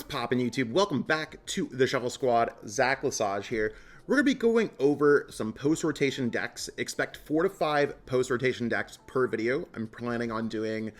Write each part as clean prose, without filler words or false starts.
What's poppin' YouTube? Welcome back to the Shuffle Squad. Zach Lesage here. We're going to be going over some post-rotation decks. Expect 4 to 5 post-rotation decks per video. I'm planning on doing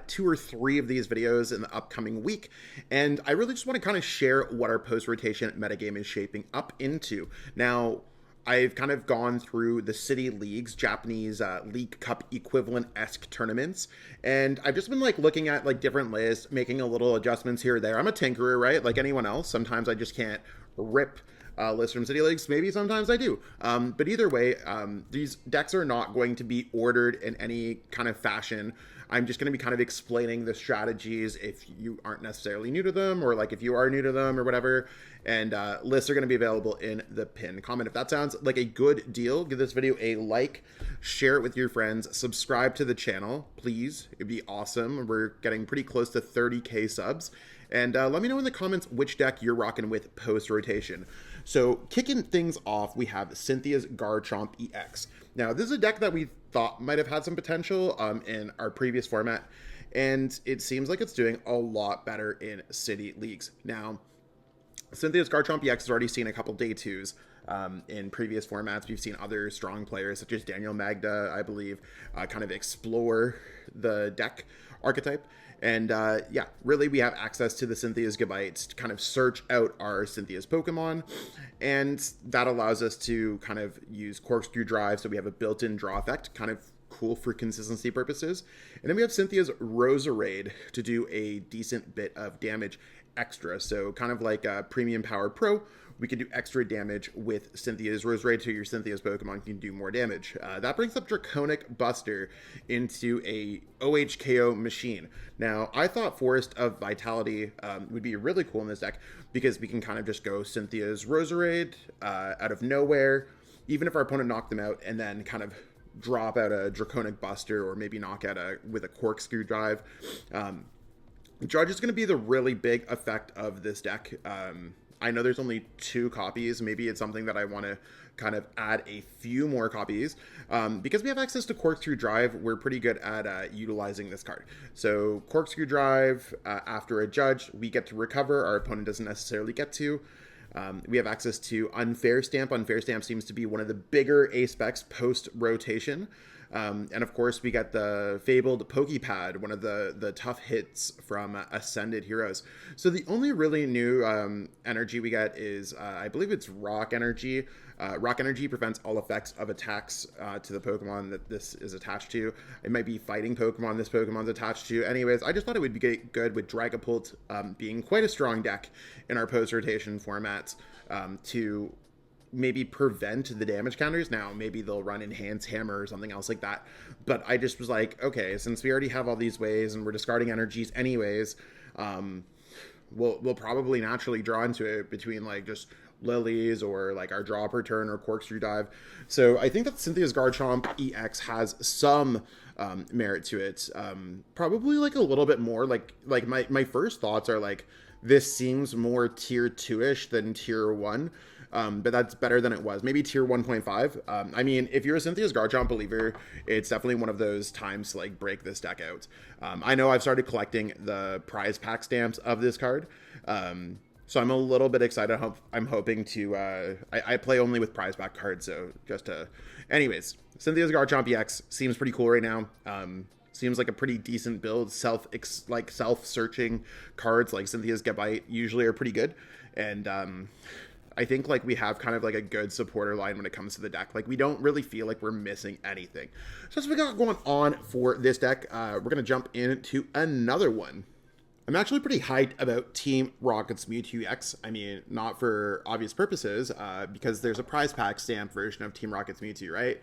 2 or 3 of these videos in the upcoming week. And I really just want to kind of share what our post-rotation metagame is shaping up into. Now, I've kind of gone through the city leagues, Japanese League Cup equivalent-esque tournaments, and I've just been like looking at like different lists, making a little adjustments here or there. I'm a tinkerer, right? Like anyone else. Sometimes I just can't rip lists from city leagues. Maybe sometimes I do. But either way, these decks are not going to be ordered in any kind of fashion. I'm just going to be kind of explaining the strategies if you aren't necessarily new to them, or like if you are new to them or whatever. And lists are going to be available in the pinned comment. If that sounds like a good deal, give this video a like, share it with your friends, subscribe to the channel, please. It'd be awesome. We're getting pretty close to 30K subs. And let me know in the comments which deck you're rocking with post-rotation. So kicking things off, we have Cynthia's Garchomp EX. Now, this is a deck that we thought might have had some potential in our previous format, and it seems like it's doing a lot better in city leagues. Now, Cynthia's Garchomp EX has already seen a couple day twos in previous formats. We've seen other strong players such as Daniel Magda, I believe, kind of explore the deck archetype. And yeah, really we have access to the Cynthia's Gigabytes to kind of search out our Cynthia's Pokemon. And that allows us to kind of use Corkscrew Drive, so we have a built-in draw effect, kind of cool for consistency purposes. And then we have Cynthia's Roserade to do a decent bit of damage extra. So kind of like a Premium Power Pro, we can do extra damage with Cynthia's Roserade, so your Cynthia's Pokemon can do more damage. That brings up Draconic Buster into a OHKO machine. Now, I thought Forest of Vitality would be really cool in this deck because we can kind of just go Cynthia's Roserade out of nowhere, even if our opponent knocked them out, and then kind of drop out a Draconic Buster or maybe knock out with a Corkscrew Drive. Judge is going to be the really big effect of this deck. I know there's only 2 copies. Maybe it's something that I want to kind of add a few more copies. Because we have access to Corkscrew Drive, we're pretty good at utilizing this card. So Corkscrew Drive, after a Judge, we get to recover. Our opponent doesn't necessarily get to. We have access to Unfair Stamp. Unfair Stamp seems to be one of the bigger aspects post-rotation. And of course, we got the fabled Pokepad, one of the tough hits from Ascended Heroes. So the only really new energy we get is, I believe it's Rock Energy. Rock Energy prevents all effects of attacks to the Pokemon that this is attached to. It might be fighting Pokemon this Pokemon's attached to. Anyways, I just thought it would be good with Dragapult being quite a strong deck in our post-rotation formats to maybe prevent the damage counters. Now, maybe they'll run Enhance Hammer or something else like that. But I just was like, okay, since we already have all these ways and we're discarding energies anyways, we'll probably naturally draw into it between like just Lilies or like our draw per turn or Corkscrew Dive. So I think that Cynthia's Garchomp EX has some merit to it. Probably like a little bit more. Like my first thoughts are like, this seems more tier 2-ish than tier 1. But that's better than it was. Maybe tier 1.5. I mean, if you're a Cynthia's Garchomp believer, it's definitely one of those times to like break this deck out. I know I've started collecting the prize pack stamps of this card. So I'm a little bit excited. I'm hoping to, I play only with prize pack cards. So just to, anyways, Cynthia's Garchomp EX seems pretty cool right now. Seems like a pretty decent build. Self-searching cards like Cynthia's Gigabyte usually are pretty good. And, I think like we have kind of like a good supporter line when it comes to the deck. Like we don't really feel like we're missing anything. So that's what we got going on for this deck. We're going to jump into another one. I'm actually pretty hyped about Team Rocket's Mewtwo EX. I mean, not for obvious purposes, because there's a prize pack stamp version of Team Rocket's Mewtwo, right?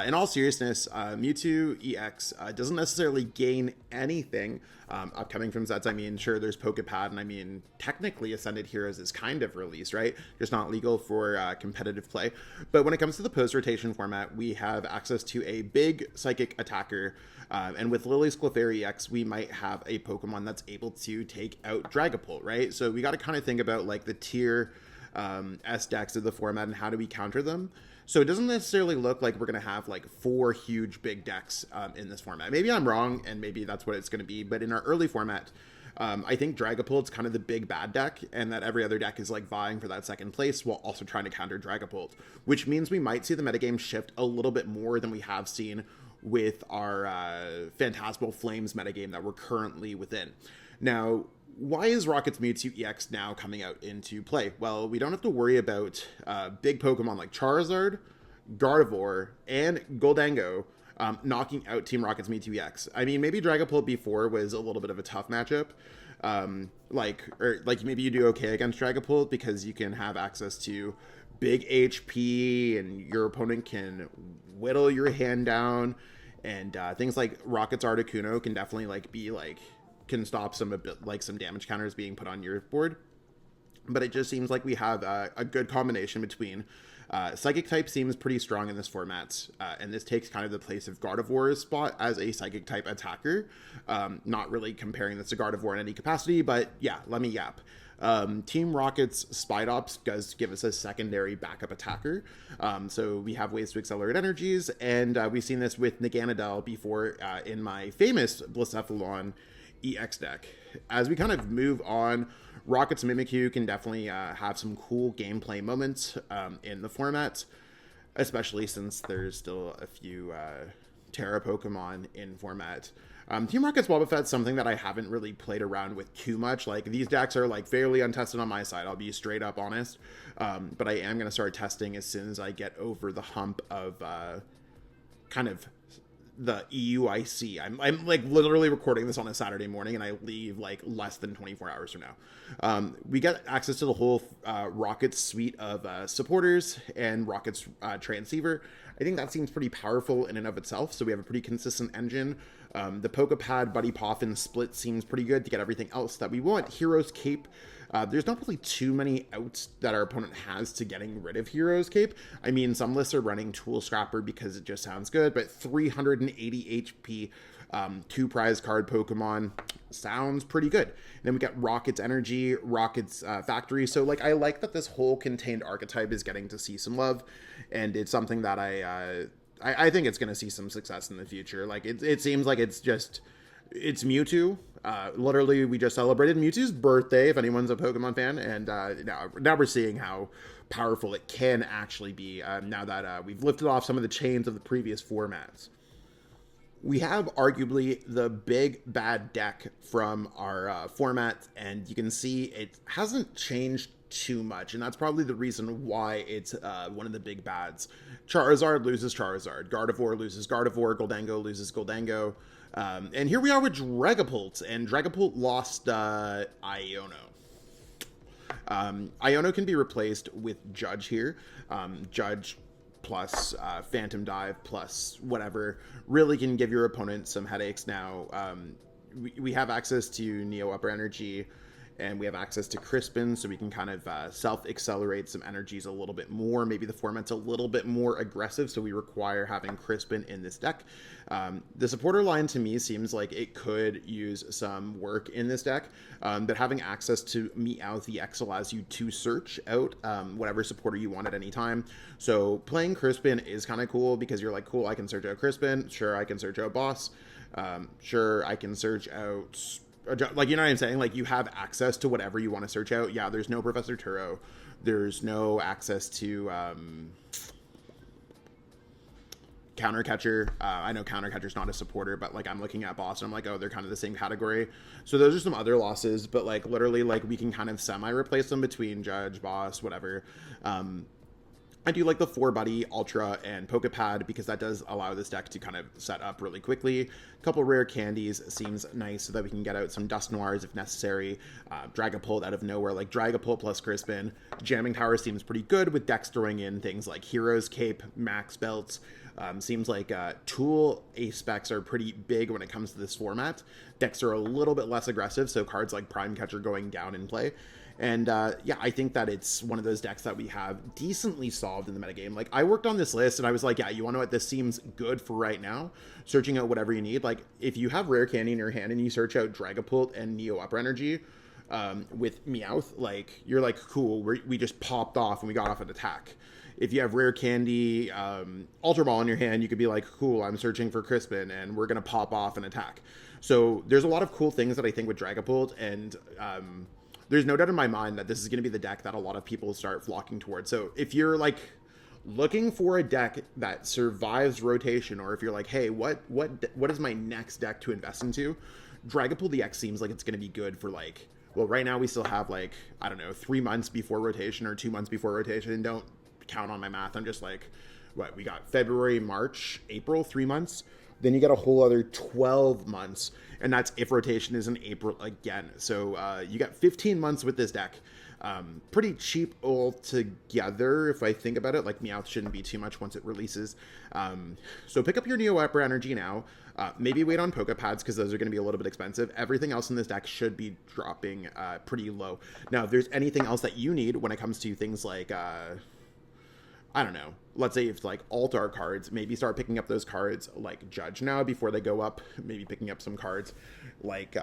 In all seriousness, Mewtwo EX doesn't necessarily gain anything upcoming from sets. I mean, sure, there's Pokepad, and I mean, technically Ascended Heroes is kind of released, right? Just not legal for competitive play. But when it comes to the post-rotation format, we have access to a big psychic attacker, and with Lily's Clefairy EX, we might have a Pokemon that's able to take out Dragapult, right? So we got to kind of think about like the tier S decks of the format and how do we counter them. So it doesn't necessarily look like we're going to have like 4 huge big decks in this format. Maybe I'm wrong, and maybe that's what it's going to be. But in our early format, I think Dragapult's kind of the big bad deck, and that every other deck is like vying for that second place while also trying to counter Dragapult, which means we might see the metagame shift a little bit more than we have seen with our Phantasmal Flames metagame that we're currently within. Now, why is Rocket's Mewtwo EX now coming out into play? Well, we don't have to worry about big Pokemon like Charizard, Gardevoir, and Goldango knocking out Team Rocket's Mewtwo EX. I mean, maybe Dragapult before was a little bit of a tough matchup. Like maybe you do okay against Dragapult because you can have access to big HP and your opponent can whittle your hand down, and things like Rocket's Articuno can definitely can stop some damage counters being put on your board. But it just seems like we have a good combination between Psychic type seems pretty strong in this format, and this takes kind of the place of Gardevoir's spot as a Psychic type attacker. Not really comparing this to Gardevoir in any capacity, but yeah, let me yap. Team Rocket's Spidops does give us a secondary backup attacker, so we have ways to accelerate energies, and we've seen this with Naganadel before in my famous Blacephalon EX deck. As we kind of move on, Rocket's Mimikyu can definitely have some cool gameplay moments in the format, especially since there's still a few Terra Pokemon in format. Team Rocket's Wobbuffet's something that I haven't really played around with too much. Like, these decks are like fairly untested on my side, I'll be straight up honest. But I am going to start testing as soon as I get over the hump of kind of the EUIC. I'm like literally recording this on a Saturday morning, and I leave like less than 24 hours from now. We get access to the whole Rocket's suite of supporters and Rocket's transceiver. I think that seems pretty powerful in and of itself, so we have a pretty consistent engine. The Pokepad Buddy Poffin split seems pretty good to get everything else that we want. Hero's Cape. There's not really too many outs that our opponent has to getting rid of Hero's Cape. I mean, some lists are running Tool Scrapper because it just sounds good, but 380 HP, 2 prize card Pokemon sounds pretty good. And then we got Rocket's Energy, Rocket's Factory. So like, I like that this whole contained archetype is getting to see some love, and it's something that I think it's going to see some success in the future. Like, it seems like it's Mewtwo. Literally, we just celebrated Mewtwo's birthday, if anyone's a Pokemon fan, and now we're seeing how powerful it can actually be now that we've lifted off some of the chains of the previous formats. We have arguably the big bad deck from our format, and you can see it hasn't changed too much, and that's probably the reason why it's one of the big bads. Charizard loses Charizard, Gardevoir loses Gardevoir, Goldango loses Goldango, and here we are with Dragapult, and Dragapult lost Iono. Iono can be replaced with Judge here. Judge plus Phantom Dive plus whatever really can give your opponent some headaches now. We have access to Neo Upper Energy, and we have access to Crispin, so we can kind of self-accelerate some energies a little bit more. Maybe the format's a little bit more aggressive, so we require having Crispin in this deck. The supporter line to me seems like it could use some work in this deck, but having access to Meowth EX allows you to search out whatever supporter you want at any time. So playing Crispin is kind of cool because you're like, cool, I can search out Crispin. Sure, I can search out Boss. Sure, I can search out... Like, you know what I'm saying? Like, you have access to whatever you want to search out. Yeah, there's no Professor Turo. There's no access to Countercatcher. I know Countercatcher's not a supporter, but like, I'm looking at Boss and I'm like, oh, they're kind of the same category. So those are some other losses, but like literally, like, we can kind of semi-replace them between Judge, Boss, whatever. I do like the 4-Buddy, Ultra, and Pokepad because that does allow this deck to kind of set up really quickly. A couple rare candies seems nice so that we can get out some Dust Noirs if necessary. Dragapult out of nowhere, like Dragapult plus Crispin. Jamming Tower seems pretty good with decks throwing in things like Hero's Cape, Max Belts. Seems like Tool Ace-Specs are pretty big when it comes to this format. Decks are a little bit less aggressive, so cards like Prime Catcher going down in play. And yeah, I think that it's one of those decks that we have decently solved in the metagame. Like, I worked on this list and I was like, yeah, you want to know what? This seems good for right now. Searching out whatever you need. Like, if you have Rare Candy in your hand and you search out Dragapult and Neo Upper Energy with Meowth, like, you're like, cool, we just popped off and we got off an attack. If you have Rare Candy, Ultra Ball in your hand, you could be like, cool, I'm searching for Crispin and we're going to pop off an attack. So there's a lot of cool things that I think with Dragapult, and there's no doubt in my mind that this is going to be the deck that a lot of people start flocking towards. So if you're like looking for a deck that survives rotation, or if you're like, hey, what is my next deck to invest into, Dragapult EX seems like it's going to be good for like, well, right now we still have like, I don't know, 3 months before rotation or 2 months before rotation. Don't count on my math. I'm just like, what, we got February, March, April, 3 months. Then you get a whole other 12 months, and that's if rotation is in April again. So you got 15 months with this deck. Pretty cheap altogether, if I think about it. Like, Meowth shouldn't be too much once it releases. So pick up your Neo Upper Energy now. Maybe wait on Pokepads, because those are going to be a little bit expensive. Everything else in this deck should be dropping pretty low. Now, if there's anything else that you need when it comes to things like... I don't know, let's say it's like Altar cards, maybe start picking up those cards like Judge now before they go up, maybe picking up some cards like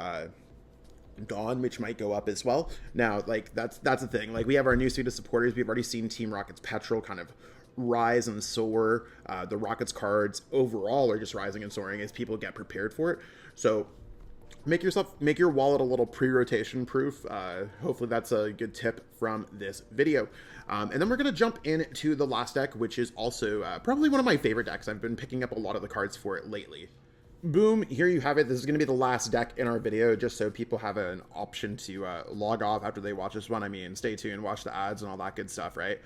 Dawn, which might go up as well. Now, like, that's the thing. Like, we have our new suite of supporters. We've already seen Team Rocket's Petrol kind of rise and soar. The Rockets cards overall are just rising and soaring as people get prepared for it. So make your wallet a little pre-rotation proof. Hopefully that's a good tip from this video. And then we're going to jump into the last deck, which is also probably one of my favorite decks. I've been picking up a lot of the cards for it lately. Boom, here you have it. This is going to be the last deck in our video, just so people have an option to log off after they watch this one. I mean, stay tuned, watch the ads and all that good stuff, right?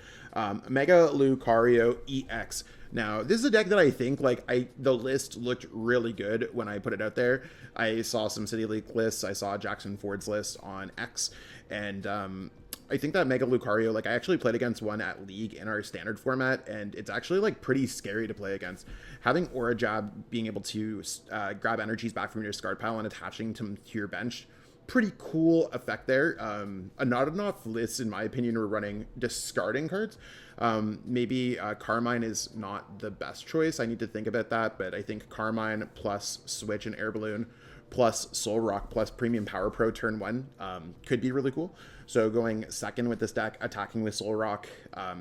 Mega Lucario EX. Now, this is a deck that I think, like, the list looked really good when I put it out there. I saw some City League lists. I saw Jackson Ford's list on X, and I think that Mega Lucario, like, I actually played against one at League in our standard format, and it's actually, like, pretty scary to play against. Having Aura Jab, being able to grab energies back from your discard pile and attaching them to your bench, pretty cool effect there. Not enough lists, in my opinion, are running discarding cards. Maybe Carmine is not the best choice. I need to think about that, but I think Carmine plus Switch and Air Balloon plus Soul Rock plus Premium Power Pro turn 1 could be really cool. So going second with this deck, attacking with Soul Rock,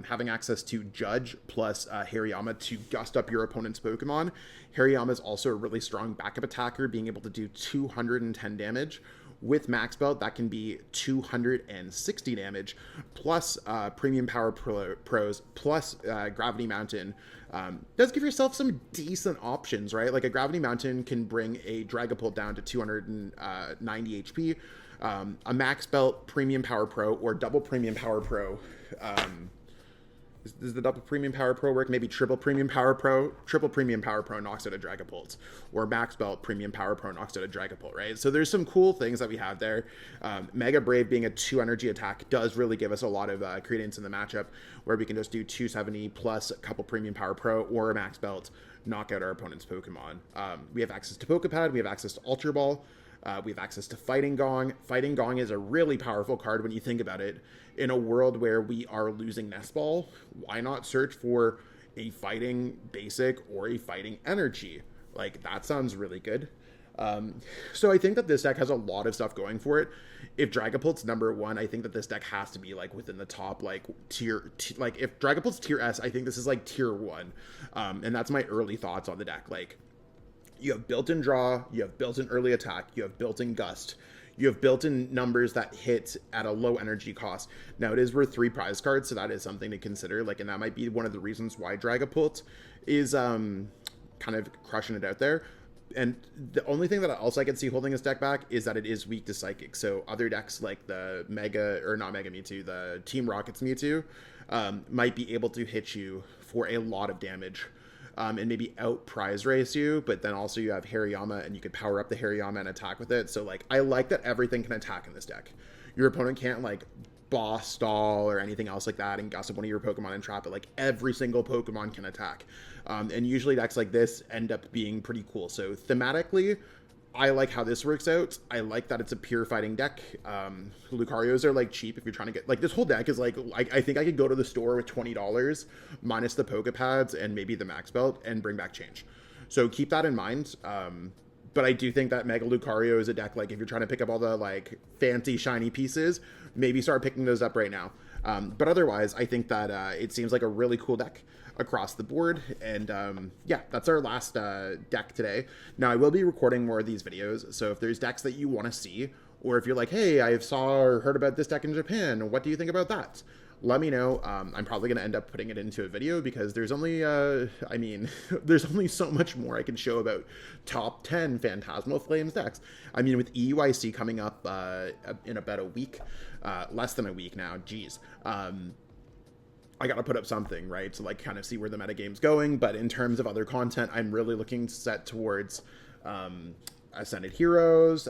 having access to Judge plus Hariyama to gust up your opponent's Pokemon. Hariyama is also a really strong backup attacker, being able to do 210 damage. With Max Belt, that can be 260 damage, plus Premium Power Pros, plus Gravity Mountain. Does give yourself some decent options, right? Like, a Gravity Mountain can bring a Dragapult down to 290 HP. A Max Belt Premium Power Pro or double Premium Power Pro. Does the double Premium Power Pro work? Maybe triple Premium Power Pro. Triple Premium Power Pro knocks out a Dragapult. Or Max Belt Premium Power Pro knocks out a Dragapult, right? So there's some cool things that we have there. Mega Brave being a 2 energy attack does really give us a lot of credence in the matchup, where we can just do 270 plus a couple Premium Power Pro or a Max Belt, knock out our opponent's Pokemon. We have access to Pokepad. We have access to Ultra Ball. We have access to Fighting Gong. Fighting Gong is a really powerful card when you think about it. In a world where we are losing Nest Ball, why not search for a Fighting Basic or a Fighting Energy? Like, that sounds really good. So I think that this deck has a lot of stuff going for it. If Dragapult's number 1, I think that this deck has to be, like, within the top, like, tier. Like, if Dragapult's tier S, I think this is, like, tier 1. And that's my early thoughts on the deck. Like, you have built-in draw, you have built-in early attack, you have built-in gust, you have built-in numbers that hit at a low energy cost. Now, it is worth 3 prize cards, so that is something to consider. Like, and that might be one of the reasons why Dragapult is kind of crushing it out there. And the only thing that I can see holding this deck back is that it is weak to Psychic. So other decks like the the Team Rockets Mewtwo might be able to hit you for a lot of damage. And maybe out prize race you, but then also you have Hariyama, and you could power up the Hariyama and attack with it. So, like, I like that everything can attack in this deck. Your opponent can't, like, boss stall or anything else like that and gust up one of your Pokemon and trap it. Like, every single Pokemon can attack. And usually decks like this end up being pretty cool. So thematically, I like how this works out. I like that it's a pure fighting deck. Lucarios are, like, cheap if you're trying to get, like, this whole deck is, like, I think I could go to the store with $20 minus the Pokepads and maybe the Max Belt and bring back change. So keep that in mind. But I do think that Mega Lucario is a deck, like, if you're trying to pick up all the, like, fancy shiny pieces, maybe start picking those up right now. But otherwise, I think that it seems like a really cool deck across the board. And yeah, that's our last deck today. Now, I will be recording more of these videos, so if there's decks that you want to see, or if you're like, hey, I saw or heard about this deck in Japan, what do you think about that? Let me know. I'm probably going to end up putting it into a video because there's only, I mean, there's only so much more I can show about top 10 Phantasmal Flames decks. I mean, with EUIC coming up in about a week, less than a week now, geez. I got to put up something, right, to like kind of see where the metagame's going. But in terms of other content, I'm really looking set towards Ascended Heroes.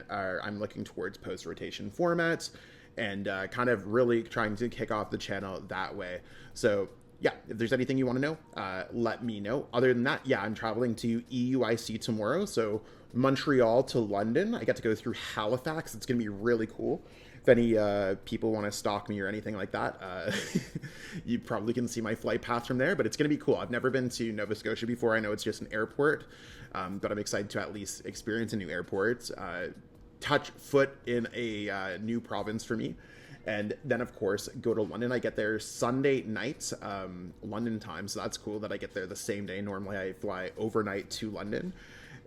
I'm looking towards post-rotation formats and kind of really trying to kick off the channel that way. So yeah, if there's anything you want to know, let me know. Other than that, yeah, I'm traveling to EUIC tomorrow. So Montreal to London. I get to go through Halifax. It's going to be really cool. If any people want to stalk me or anything like that, you probably can see my flight path from there, but it's going to be cool. I've never been to Nova Scotia before. I know it's just an airport, but I'm excited to at least experience a new airport, touch foot in a new province for me. And then, of course, go to London. I get there Sunday night, London time, so that's cool that I get there the same day. Normally, I fly overnight to London.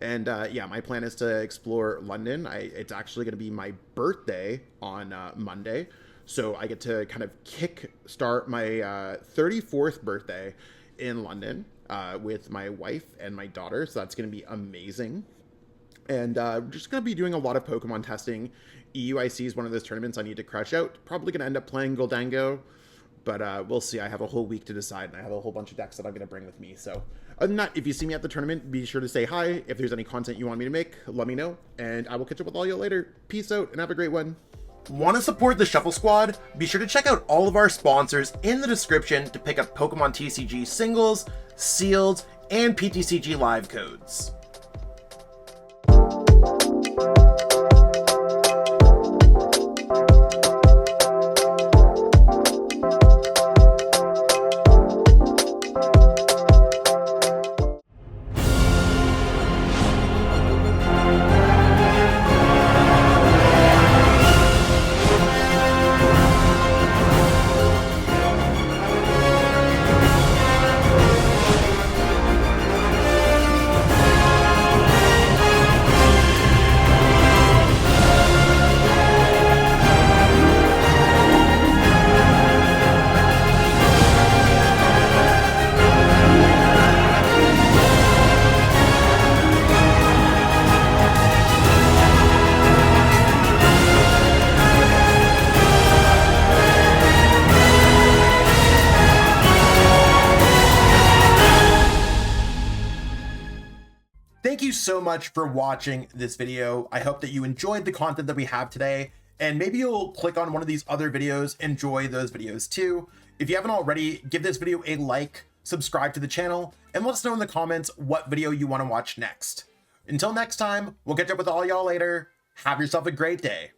And yeah, my plan is to explore London. It's actually going to be my birthday on Monday. So I get to kind of kick-start my 34th birthday in London with my wife and my daughter. So that's going to be amazing. And we're just going to be doing a lot of Pokemon testing. EUIC is one of those tournaments I need to crush out. Probably going to end up playing Goldango. But we'll see. I have a whole week to decide, and I have a whole bunch of decks that I'm going to bring with me. So other than that, if you see me at the tournament, be sure to say hi. If there's any content you want me to make, let me know. And I will catch up with all you later. Peace out, and have a great one. Want to support the Shuffle Squad? Be sure to check out all of our sponsors in the description to pick up Pokemon TCG singles, sealed, and PTCG live codes. Thank you so much for watching this video. I hope that you enjoyed the content that we have today, and maybe you'll click on one of these other videos, enjoy those videos too. If you haven't already, give this video a like, subscribe to the channel, and let us know in the comments what video you want to watch next. Until next time, we'll catch up with all y'all later. Have yourself a great day.